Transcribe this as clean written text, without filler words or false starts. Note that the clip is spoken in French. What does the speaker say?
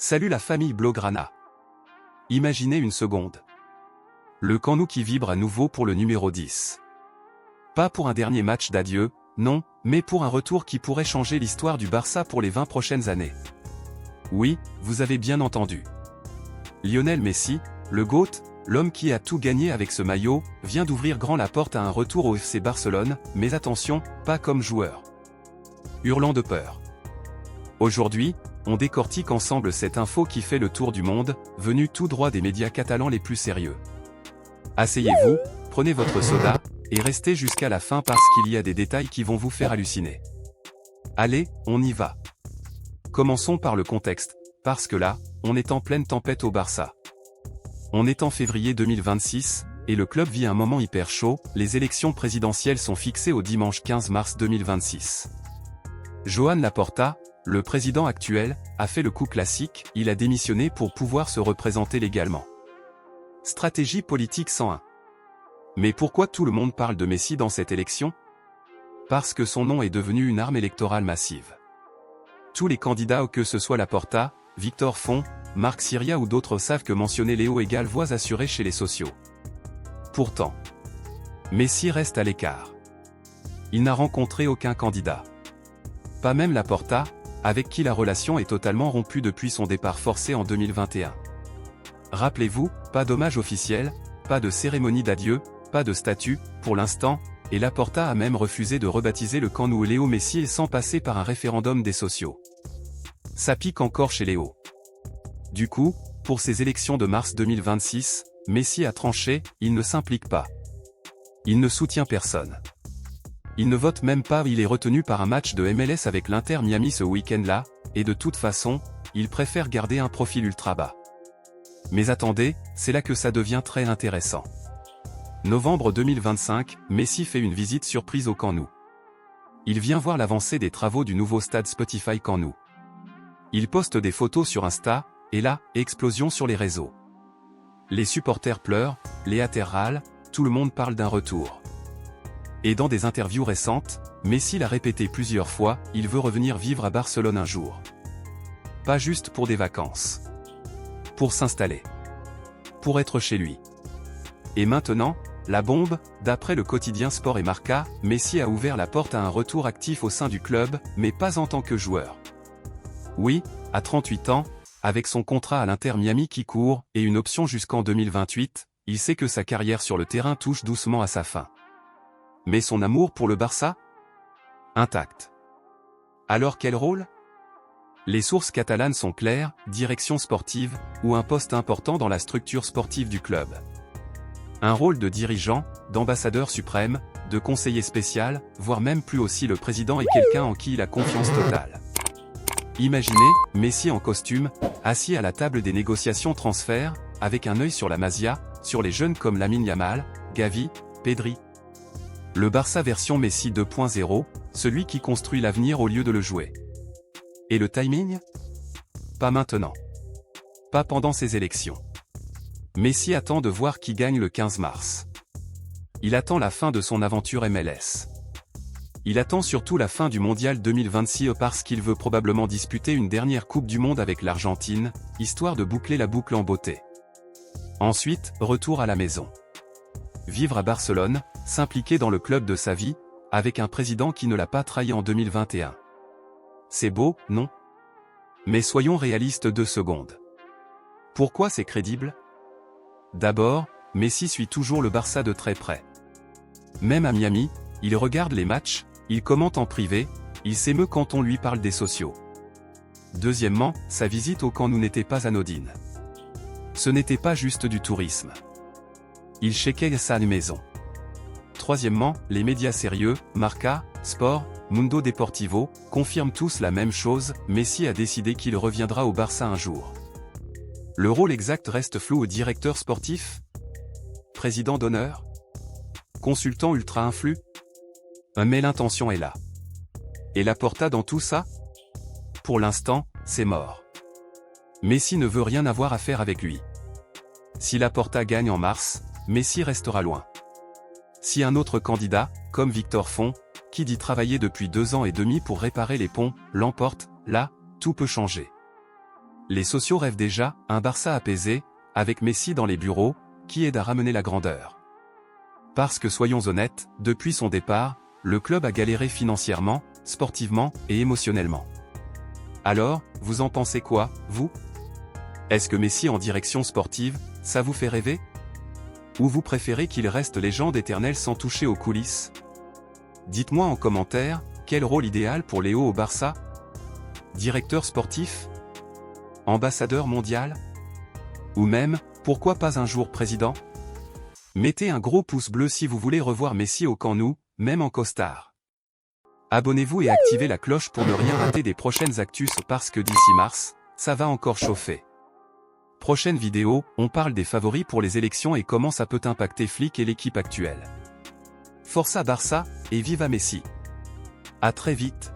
Salut la famille Blaugrana. Imaginez une seconde. Le Camp Nou qui vibre à nouveau pour le numéro 10. Pas pour un dernier match d'adieu, non, mais pour un retour qui pourrait changer l'histoire du Barça pour les 20 prochaines années. Oui, vous avez bien entendu. Lionel Messi, le GOAT, l'homme qui a tout gagné avec ce maillot, vient d'ouvrir grand la porte à un retour au FC Barcelone, mais attention, pas comme joueur. Hurlant de peur. Aujourd'hui, on décortique ensemble cette info qui fait le tour du monde, venue tout droit des médias catalans les plus sérieux. Asseyez-vous, prenez votre soda, et restez jusqu'à la fin parce qu'il y a des détails qui vont vous faire halluciner. Allez, on y va. Commençons par le contexte, parce que là, on est en pleine tempête au Barça. On est en février 2026, et le club vit un moment hyper chaud, les élections présidentielles sont fixées au dimanche 15 mars 2026. Joan Laporta, le président actuel, a fait le coup classique, il a démissionné pour pouvoir se représenter légalement. Stratégie politique 101. Mais pourquoi tout le monde parle de Messi dans cette élection? Parce que son nom est devenu une arme électorale massive. Tous les candidats, que ce soit Laporta, Victor Font, Marc Siria ou d'autres savent que mentionner Léo égale voix assurée chez les sociaux. Pourtant, Messi reste à l'écart. Il n'a rencontré aucun candidat. Pas même Laporta, avec qui la relation est totalement rompue depuis son départ forcé en 2021. Rappelez-vous, pas d'hommage officiel, pas de cérémonie d'adieu, pas de statue, pour l'instant, et Laporta a même refusé de rebaptiser le Camp Nou Léo Messi sans passer par un référendum des sociaux. Ça pique encore chez Léo. Du coup, pour ces élections de mars 2026, Messi a tranché, il ne s'implique pas. Il ne soutient personne. Il ne vote même pas, il est retenu par un match de MLS avec l'Inter Miami ce week-end-là, et de toute façon, il préfère garder un profil ultra bas. Mais attendez, c'est là que ça devient très intéressant. Novembre 2025, Messi fait une visite surprise au Camp Nou. Il vient voir l'avancée des travaux du nouveau stade Spotify Camp Nou. Il poste des photos sur Insta, et là, explosion sur les réseaux. Les supporters pleurent, les haters râlent, tout le monde parle d'un retour. Et dans des interviews récentes, Messi l'a répété plusieurs fois, il veut revenir vivre à Barcelone un jour. Pas juste pour des vacances. Pour s'installer. Pour être chez lui. Et maintenant, la bombe, d'après le quotidien Sport et Marca, Messi a ouvert la porte à un retour actif au sein du club, mais pas en tant que joueur. Oui, à 38 ans, avec son contrat à l'Inter Miami qui court, et une option jusqu'en 2028, il sait que sa carrière sur le terrain touche doucement à sa fin. Mais son amour pour le Barça? Intact. Alors quel rôle? Les sources catalanes sont claires, direction sportive, ou un poste important dans la structure sportive du club. Un rôle de dirigeant, d'ambassadeur suprême, de conseiller spécial, voire même plus aussi le président est quelqu'un en qui il a confiance totale. Imaginez, Messi en costume, assis à la table des négociations transferts, avec un œil sur la Masia, sur les jeunes comme Lamine Yamal, Gavi, Pedri. Le Barça version Messi 2.0, celui qui construit l'avenir au lieu de le jouer. Et le timing? Pas maintenant. Pas pendant ces élections. Messi attend de voir qui gagne le 15 mars. Il attend la fin de son aventure MLS. Il attend surtout la fin du Mondial 2026 parce qu'il veut probablement disputer une dernière Coupe du Monde avec l'Argentine, histoire de boucler la boucle en beauté. Ensuite, retour à la maison. Vivre à Barcelone, s'impliquer dans le club de sa vie, avec un président qui ne l'a pas trahi en 2021. C'est beau, non? Mais soyons réalistes 2 secondes. Pourquoi c'est crédible? D'abord, Messi suit toujours le Barça de très près. Même à Miami, il regarde les matchs, il commente en privé, il s'émeut quand on lui parle des sociaux. Deuxièmement, sa visite au Camp Nou n'était pas anodine. Ce n'était pas juste du tourisme. Il checkait sa maison. Troisièmement, les médias sérieux, Marca, Sport, Mundo Deportivo, confirment tous la même chose, Messi a décidé qu'il reviendra au Barça un jour. Le rôle exact reste flou au directeur sportif? Président d'honneur? Consultant ultra influ? Mais l'intention est là. Et Laporta dans tout ça? Pour l'instant, c'est mort. Messi ne veut rien avoir à faire avec lui. Si Laporta gagne en mars, Messi restera loin. Si un autre candidat, comme Victor Font, qui dit travailler depuis 2 ans et demi pour réparer les ponts, l'emporte, là, tout peut changer. Les sociaux rêvent déjà, un Barça apaisé, avec Messi dans les bureaux, qui aide à ramener la grandeur. Parce que soyons honnêtes, depuis son départ, le club a galéré financièrement, sportivement et émotionnellement. Alors, vous en pensez quoi, vous? Est-ce que Messi en direction sportive, ça vous fait rêver? Ou vous préférez qu'il reste légende éternelle sans toucher aux coulisses? Dites-moi en commentaire, quel rôle idéal pour Léo au Barça? Directeur sportif? Ambassadeur mondial? Ou même, pourquoi pas un jour président? Mettez un gros pouce bleu si vous voulez revoir Messi au Camp Nou, même en costard. Abonnez-vous et activez la cloche pour ne rien rater des prochaines actus parce que d'ici mars, ça va encore chauffer. Prochaine vidéo, on parle des favoris pour les élections et comment ça peut impacter Flick et l'équipe actuelle. Força Barça, et viva Messi! À très vite!